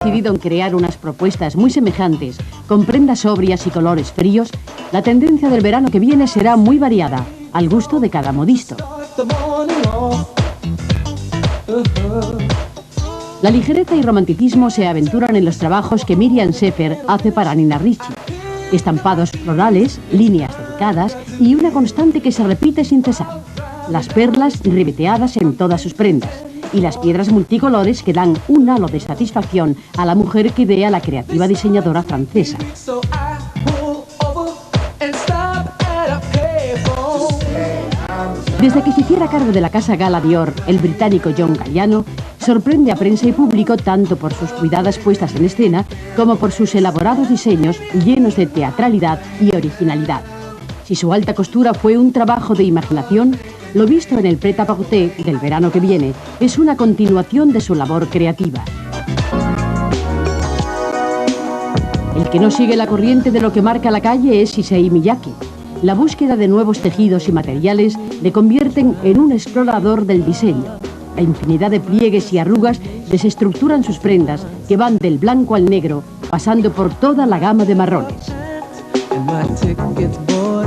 decidido en crear unas propuestas muy semejantes, con prendas sobrias y colores fríos, la tendencia del verano que viene será muy variada, al gusto de cada modisto. La ligereza y romanticismo se aventuran en los trabajos que Miriam Sefer hace para Nina Ricci. Estampados florales, líneas delicadas y una constante que se repite sin cesar. Las perlas ribeteadas en todas sus prendas y las piedras multicolores que dan un halo de satisfacción a la mujer que idea la creativa diseñadora francesa. Desde que se hiciera cargo de la casa Gala Dior, el británico John Galliano sorprende a prensa y público tanto por sus cuidadas puestas en escena como por sus elaborados diseños llenos de teatralidad y originalidad. Si su alta costura fue un trabajo de imaginación, lo visto en el prêt-à-porter del verano que viene es una continuación de su labor creativa. El que no sigue la corriente de lo que marca la calle es Issei Miyake. La búsqueda de nuevos tejidos y materiales le convierten en un explorador del diseño. La infinidad de pliegues y arrugas desestructuran sus prendas, que van del blanco al negro, pasando por toda la gama de marrones.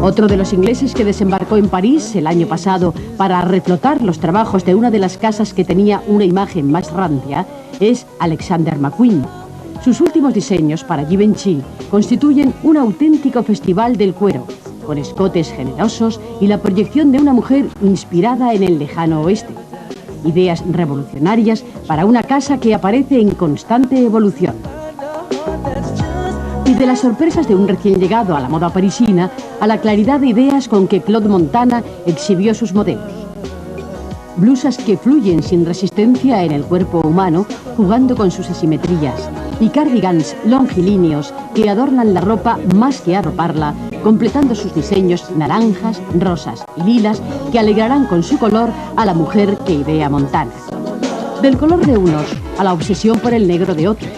Otro de los ingleses que desembarcó en París el año pasado para reflotar los trabajos de una de las casas que tenía una imagen más rancia es Alexander McQueen. Sus últimos diseños para Givenchy constituyen un auténtico festival del cuero, con escotes generosos y la proyección de una mujer inspirada en el lejano oeste. Ideas revolucionarias para una casa que aparece en constante evolución. Y de las sorpresas de un recién llegado a la moda parisina a la claridad de ideas con que Claude Montana exhibió sus modelos. Blusas que fluyen sin resistencia en el cuerpo humano, jugando con sus asimetrías, y cardigans longilíneos que adornan la ropa más que arroparla, completando sus diseños naranjas, rosas y lilas que alegrarán con su color a la mujer que idea Montana. Del color de unos a la obsesión por el negro de otros.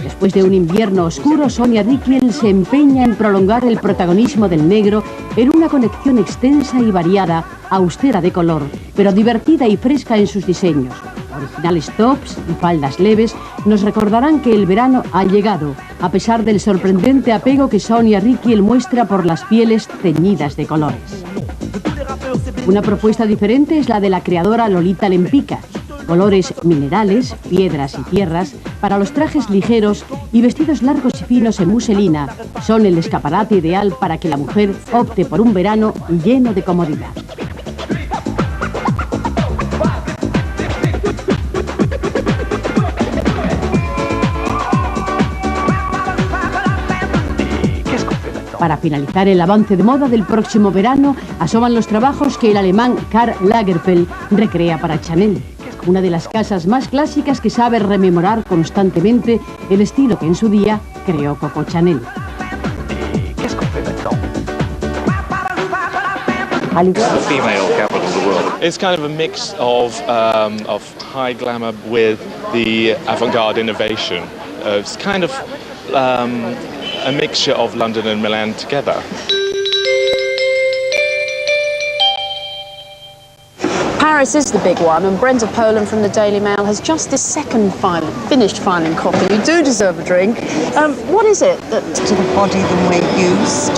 Después de un invierno oscuro, Sonia Rykiel se empeña en prolongar el protagonismo del negro en una colección extensa y variada, austera de color, pero divertida y fresca en sus diseños. Originales tops y faldas leves nos recordarán que el verano ha llegado, a pesar del sorprendente apego que Sonia Rykiel muestra por las pieles teñidas de colores. Una propuesta diferente es la de la creadora Lolita Lempicka. Colores minerales, piedras y tierras para los trajes ligeros y vestidos largos y finos en muselina son el escaparate ideal para que la mujer opte por un verano lleno de comodidad. Para finalizar el avance de moda del próximo verano, asoman los trabajos que el alemán Karl Lagerfeld recrea para Chanel, una de las casas más clásicas que sabe rememorar constantemente el estilo que en su día creó Coco Chanel. It's kind of a mix of high glamour with the avant-garde innovation. It's kind of a mixture of London and Milan together. Paris is the big one, and Brenda Poland from the Daily Mail has just this second finished filing copy. You do deserve a drink. What is it that... To the body than we're used.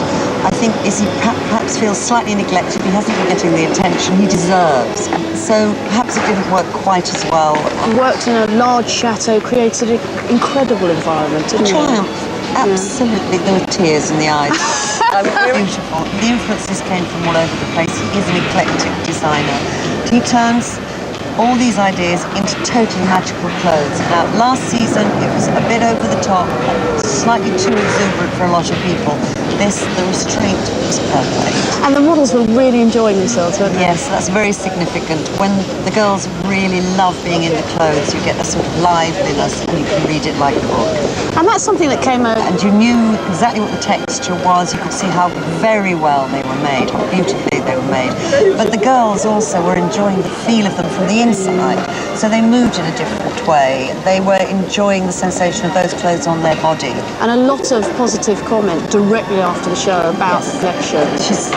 I think Izzy perhaps feels slightly neglected. He hasn't been getting the attention he deserves. So perhaps it didn't work quite as well. You worked in a large chateau, created an incredible environment, didn't you? Triumph. Absolutely. There were tears in the eyes. Beautiful. The influences came from all over the place. He is an eclectic designer. He turns all these ideas into totally magical clothes. Now, last season it was a bit over the top, slightly too exuberant for a lot of people. The restraint was perfect. And the models were really enjoying themselves, weren't they? Yes, that's very significant. When the girls really love being in the clothes, you get a sort of liveliness and you can read it like a book. And that's something that came out... And you knew exactly what the texture was. You could see how very well they were made, how beautifully they were made. But the girls also were enjoying the feel of them from the inside. So they moved in a different way. They were enjoying the sensation of those clothes on their body. And a lot of positive comment directly after the show about the collection. She's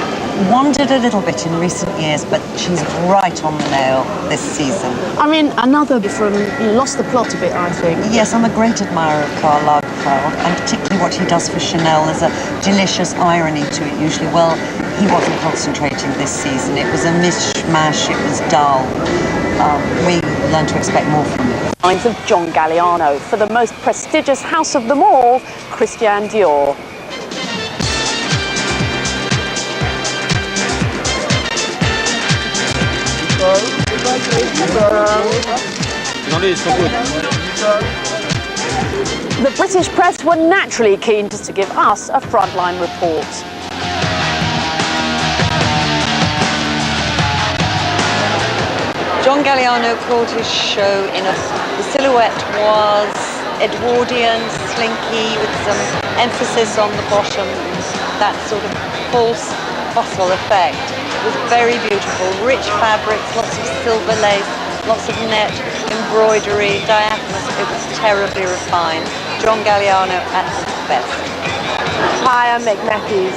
wandered a little bit in recent years, but she's right on the nail this season. I mean, another from lost the plot a bit, I think. Yes, I'm a great admirer of Karl Lagerfeld, and particularly what he does for Chanel. There's a delicious irony to it usually. Well, he wasn't concentrating this season. It was a mishmash, it was dull. We learned to expect more from him. Lines of John Galliano for the most prestigious house of them all, Christian Dior. The British press were naturally keen just to give us a frontline report. John Galliano called his show the silhouette was Edwardian, slinky, with some emphasis on the bottom, that sort of false bustle effect. It was very beautiful, rich fabrics, lots of silver lace, lots of net, embroidery, diaphanous. It was terribly refined. John Galliano at his best. Hi, I'm Meg Matthews.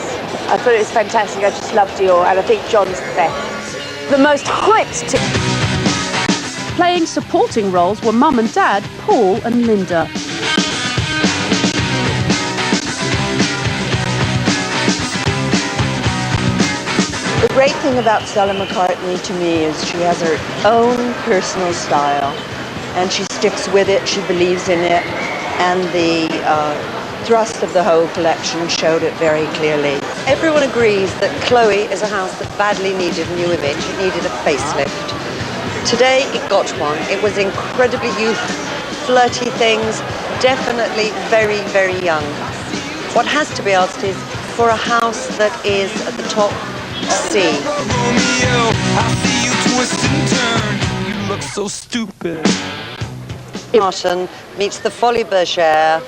I thought it was fantastic. I just loved Dior, and I think John's the best. The most hyped playing supporting roles were Mum and Dad, Paul and Linda. The great thing about Stella McCartney to me is she has her own personal style, and she sticks with it, she believes in it, and the thrust of the whole collection showed it very clearly. Everyone agrees that Chloe is a house that badly needed a new image. It needed a facelift. Today it got one. It was incredibly youthful, flirty things, definitely very, very young. What has to be asked is, for a house that is at the top C. You look so stupid. Martin meets the Folie Bergère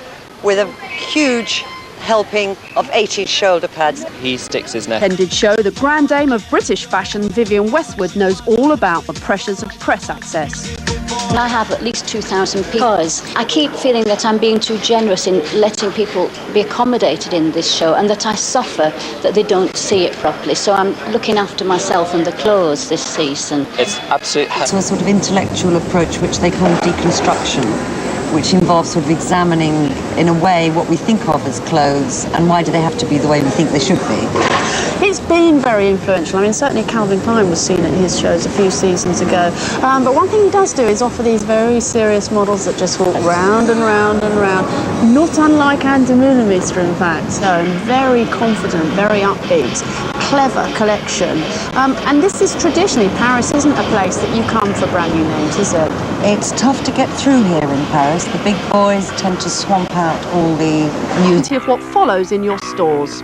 with a huge helping of 80s shoulder pads. He sticks his neck. Ended show, the grand dame of British fashion, Vivienne Westwood, knows all about the pressures of press access. I have at least 2,000 people because I keep feeling that I'm being too generous in letting people be accommodated in this show, and that I suffer that they don't see it properly. So I'm looking after myself and the clothes this season. It's absolutely... To a sort of intellectual approach which they call deconstruction, which involves sort of examining, in a way, what we think of as clothes and why do they have to be the way we think they should be. It's been very influential. I mean, certainly Calvin Klein was seen at his shows a few seasons ago. But one thing he does do is offer these very serious models that just walk round and round and round, not unlike Andy Millimeter, in fact. So very confident, very upbeat, clever collection. And this is traditionally, Paris isn't a place that you come for brand new names, is it? It's tough to get through here in Paris. The big boys tend to swamp out all the new... Of what follows in your stores.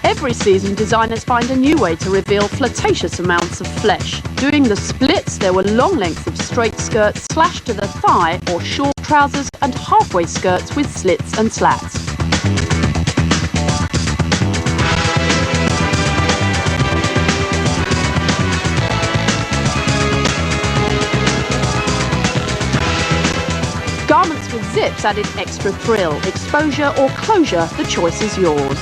Every season, designers find a new way to reveal flirtatious amounts of flesh. During the splits, there were long lengths of straight skirts slashed to the thigh, or short trousers and halfway skirts with slits and slats. Garments with zips added extra thrill. Exposure or closure, the choice is yours.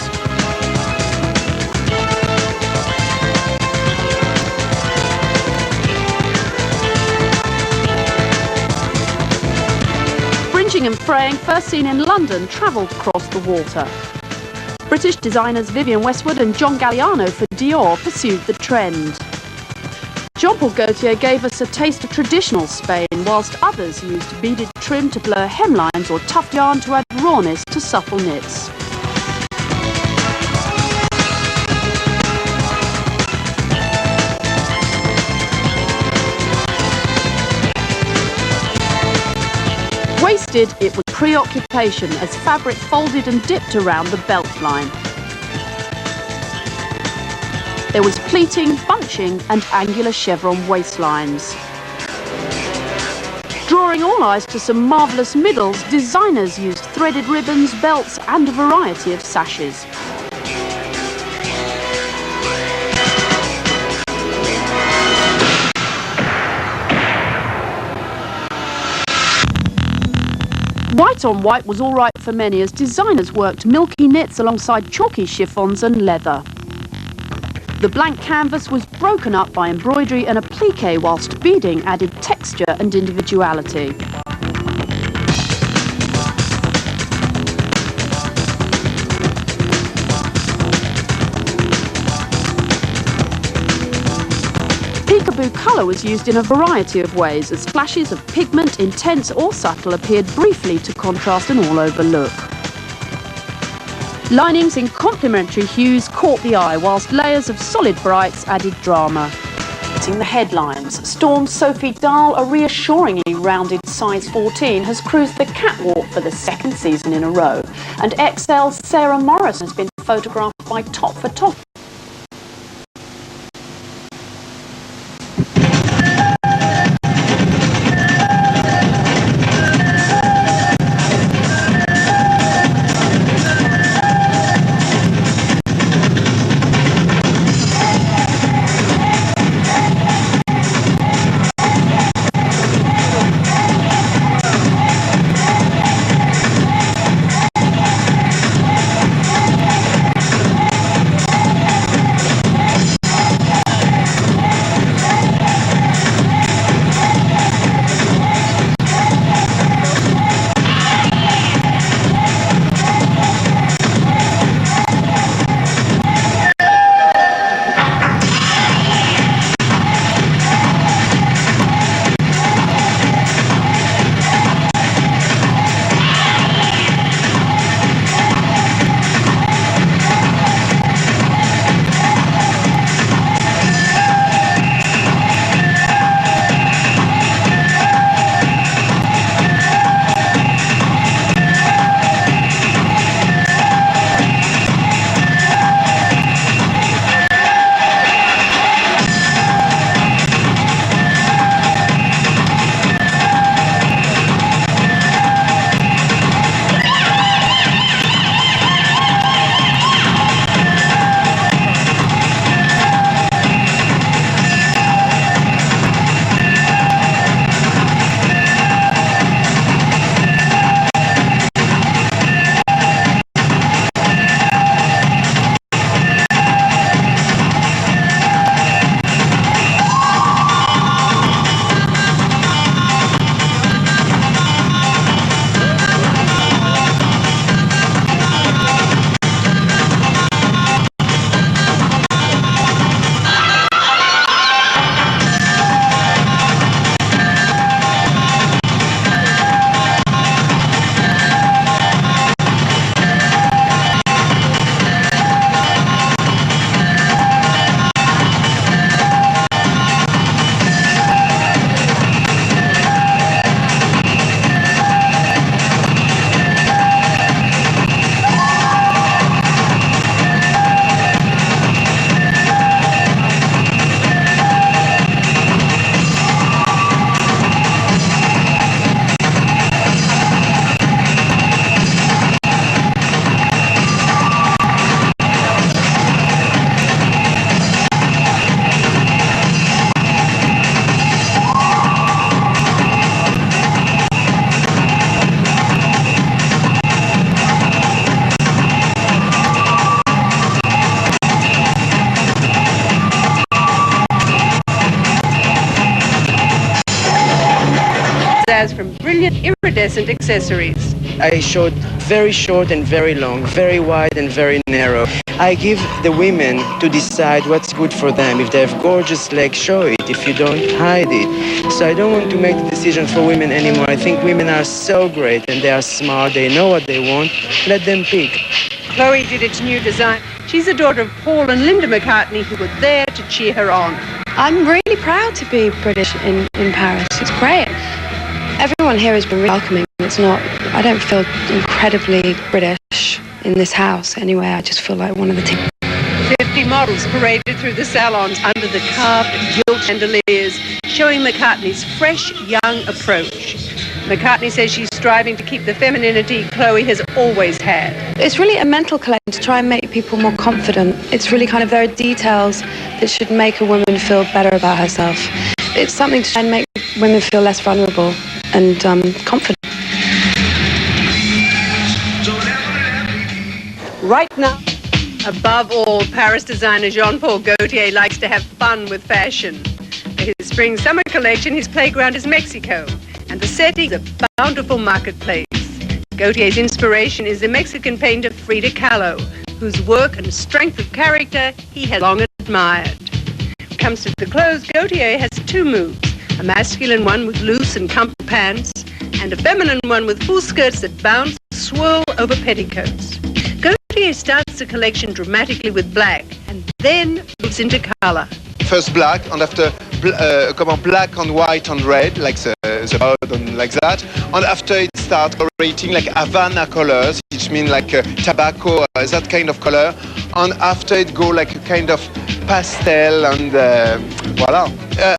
Fringing and fraying, first seen in London, travelled across the water. British designers Vivienne Westwood and John Galliano for Dior pursued the trend. Jean-Paul Gaultier gave us a taste of traditional Spain, whilst others used beaded trim to blur hemlines or tough yarn to add rawness to supple knits. Waisted, it was preoccupation as fabric folded and dipped around the belt line. There was pleating, bunching and angular chevron waistlines. Drawing all eyes to some marvellous middles, designers used threaded ribbons, belts and a variety of sashes. White on white was all right for many as designers worked milky knits alongside chalky chiffons and leather. The blank canvas was broken up by embroidery and applique, whilst beading added texture and individuality. Peekaboo colour was used in a variety of ways, as flashes of pigment, intense or subtle, appeared briefly to contrast an all-over look. Linings in complementary hues caught the eye, whilst layers of solid brights added drama. The headlines. Storm's Sophie Dahl, a reassuringly rounded size 14, has cruised the catwalk for the second season in a row. And XL's Sarah Morris has been photographed by Top for Top. From brilliant iridescent accessories. I showed very short and very long, very wide and very narrow. I give the women to decide what's good for them. If they have gorgeous legs, show it. If you don't, hide it. So I don't want to make the decision for women anymore. I think women are so great and they are smart. They know what they want. Let them pick. Chloe did its new design. She's the daughter of Paul and Linda McCartney, who were there to cheer her on. I'm really proud to be British in Paris. It's great. Everyone here has been really welcoming. I don't feel incredibly British in this house anyway. I just feel like one of the team. 50 models paraded through the salons under the carved gilt chandeliers, showing McCartney's fresh, young approach. McCartney says she's striving to keep the femininity Chloe has always had. It's really a mental collection to try and make people more confident. It's really kind of, there are details that should make a woman feel better about herself. It's something to try and make women feel less vulnerable and confident. Right now, above all, Paris designer Jean-Paul Gaultier likes to have fun with fashion. For his spring-summer collection, his playground is Mexico, and the setting is a bountiful marketplace. Gaultier's inspiration is the Mexican painter Frida Kahlo, whose work and strength of character he has long admired. When it comes to the clothes, Gaultier has two moves, a masculine one with loose and comfortable pants, and a feminine one with full skirts that bounce, swirl over petticoats. Gaultier starts the collection dramatically with black, and then moves into color. First black, and after black and white and red, like the bird and like that. And after it starts colorating like Havana colors, which mean like tobacco, that kind of color. And after it go like a kind of pastel and voila.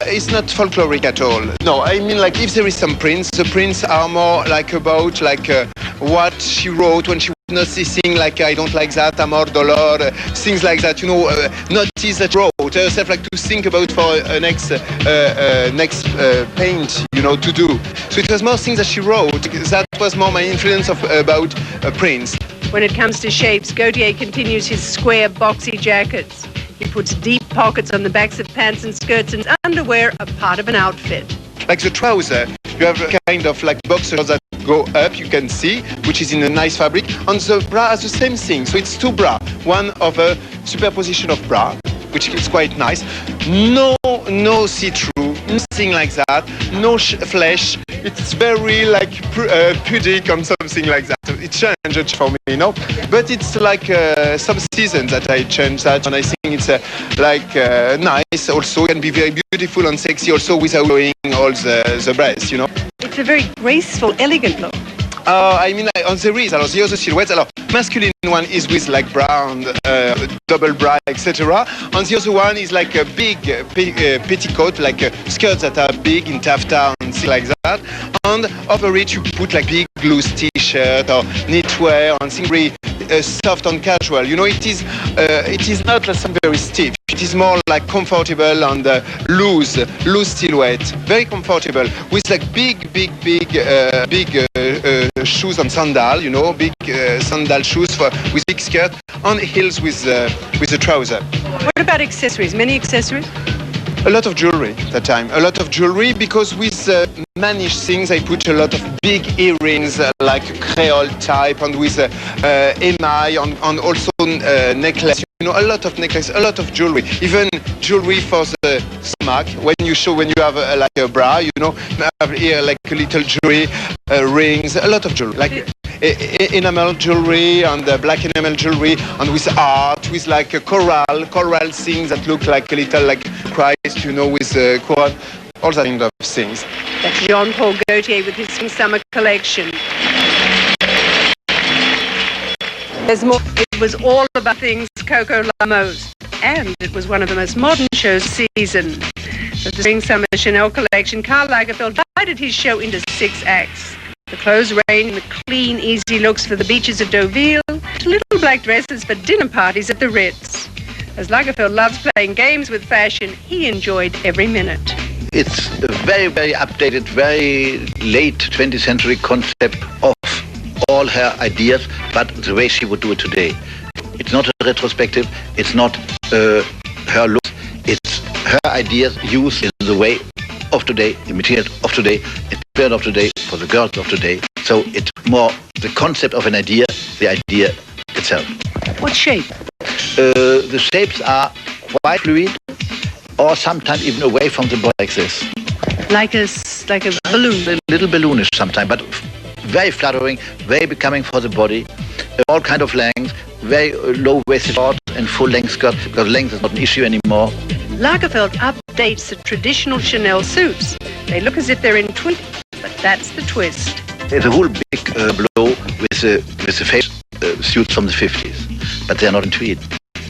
It's not folkloric at all. No, I mean like if there is some prints, the prints are more like about like what she wrote when she was noticing like I don't like that, amor, dolor, things like that, you know, notice that wrote herself like to think about for next paint, you know, to do. So it was more things that she wrote. That was more my influence about prints. When it comes to shapes, Gaultier continues his square, boxy jackets. He puts deep pockets on the backs of pants and skirts, and underwear are part of an outfit. Like the trouser, you have a kind of like boxers that go up, you can see, which is in a nice fabric. And the bra has the same thing, so it's two bra, one of a superposition of bra, which is quite nice. No see-through, nothing like that, no flesh. It's very like pudic and something like that. It changed for me, you know. But it's like some seasons that I change that, and I think it's like nice. Also, can be very beautiful and sexy also without showing all the breasts, you know. It's a very graceful, elegant look. I mean, on the wrist, alors the other silhouettes, alors masculine one is with like brown, double bra, etc. And the other one is like a big petticoat, like skirts that are big in taffeta and things like that. And over it you put like big loose t-shirt or knitwear and things really soft and casual. You know, it is not like something very stiff. It is more like comfortable and loose silhouette, very comfortable with like big shoes and sandal. You know, big sandal shoes with big skirt and heels with the trouser. What about accessories? Many accessories? A lot of jewelry that time. A lot of jewelry because with mannish things I put a lot of big earrings like Creole type and with émail and also necklace. You know, a lot of necklace, a lot of jewelry. Even jewelry for the stomach. When you have like a bra, you know, have here like a little jewelry, rings, a lot of jewelry. Like enamel jewelry and black enamel jewelry and with art, with like a coral things that look like a little like Christ, you know, with coral, all that kind of things. That's Jean-Paul Gaultier with his summer collection. There's more. It was all about things Coco Lamos, and it was one of the most modern shows season. For the spring-summer Chanel collection, Karl Lagerfeld divided his show into 6 acts. The clothes range the clean, easy looks for the beaches of Deauville to little black dresses for dinner parties at the Ritz. As Lagerfeld loves playing games with fashion, he enjoyed every minute. It's a very, very updated, very late 20th century concept of all her ideas, but the way she would do it today. It's not a retrospective, it's not her look, it's her ideas used in the way of today, the material of today, the spirit of today, for the girls of today. So it's more the concept of an idea, the idea itself. What shape? The shapes are quite fluid, or sometimes even away from the body like this. Like a balloon? A little balloonish sometimes, but very flattering, very becoming for the body. All kind of lengths, very low-waisted short and full-length skirt, because length is not an issue anymore. Lagerfeld updates the traditional Chanel suits. They look as if they're in tweed, but that's the twist. It's a whole big blow with the face suits from the 50s, but they're not in tweed.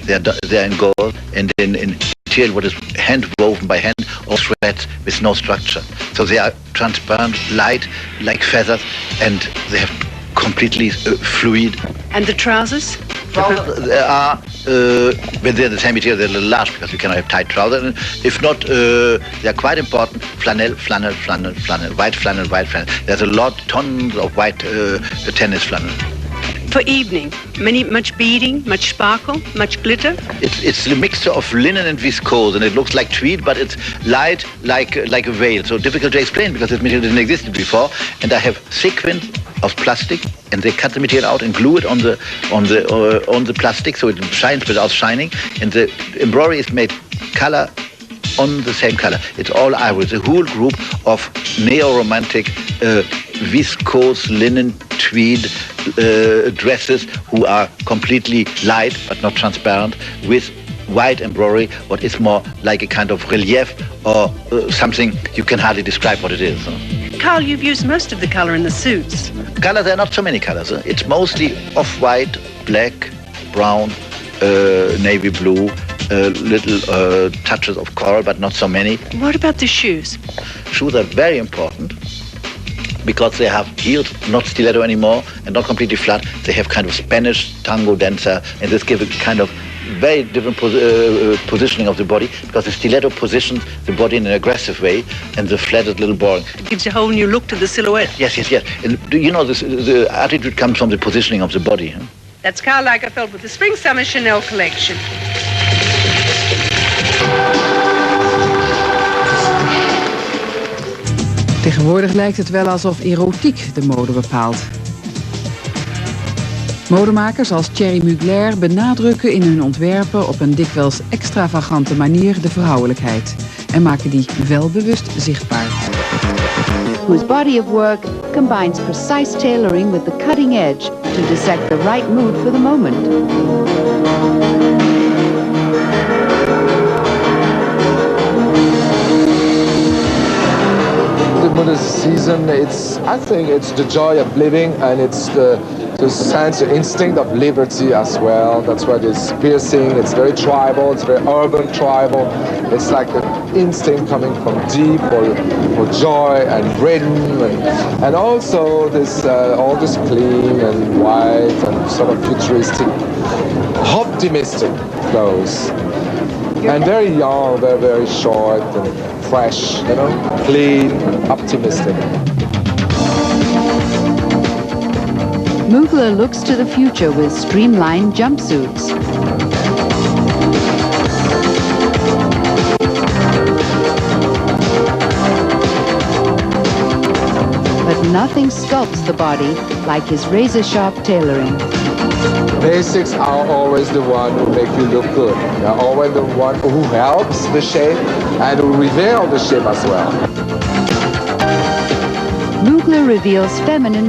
They're in gold and in material what is hand woven by hand or threads with no structure. So they are transparent, light, like feathers, and they have completely fluid. And the trousers? They are, when they're the same material, they're a little large because you cannot have tight trousers. And if not, they are quite important. Flannel, flannel, flannel, flannel, white flannel, white flannel. There's a lot, tons of white tennis flannel. For evening, much beading, much sparkle, much glitter? It's a mixture of linen and viscose, and it looks like tweed, but it's light like a veil. So difficult to explain because this material didn't exist before. And I have sequins of plastic, and they cut the material out and glue it on the plastic, so it shines without shining. And the embroidery is made color on the same color. It's all ivory. The whole group of neo-romantic viscose linen tweed dresses who are completely light but not transparent, with white embroidery, what is more like a kind of relief or something you can hardly describe what it is. Carl, you've used most of the color in the suits. Color, there are not so many colors. It's mostly off-white, black, brown, navy blue, little touches of coral, but not so many. What about the shoes? Shoes are very important because they have heels, not stiletto anymore, and not completely flat. They have kind of Spanish tango dancer, and this gives a kind of very different positioning of the body, because the stiletto positions the body in an aggressive way, and the flat is a little boring. It gives a whole new look to the silhouette. Yes. And you know, the attitude comes from the positioning of the body. Huh? That's Karl Lagerfeld with the Spring-Summer Chanel collection. Tegenwoordig lijkt het wel alsof erotiek de mode bepaalt. Modemakers als Thierry Mugler benadrukken in hun ontwerpen op een dikwijls extravagante manier de vrouwelijkheid en maken die welbewust zichtbaar. Whose body of work combines precise tailoring with the cutting edge to dissect the right mood for the moment. The modern season, I think it's the joy of living, and it's the sense, the instinct of liberty as well. That's why it's piercing, it's very tribal, it's very urban tribal. It's like an instinct coming from deep for joy and rhythm, and also this all this clean and white and sort of futuristic, optimistic clothes. And very young, very, very short and fresh, you know, clean, optimistic. Mugler looks to the future with streamlined jumpsuits. But nothing sculpts the body like his razor-sharp tailoring. Basics are always the one who make you look good. They're always the one who helps the shape and who reveal the shape as well. Mugler reveals feminine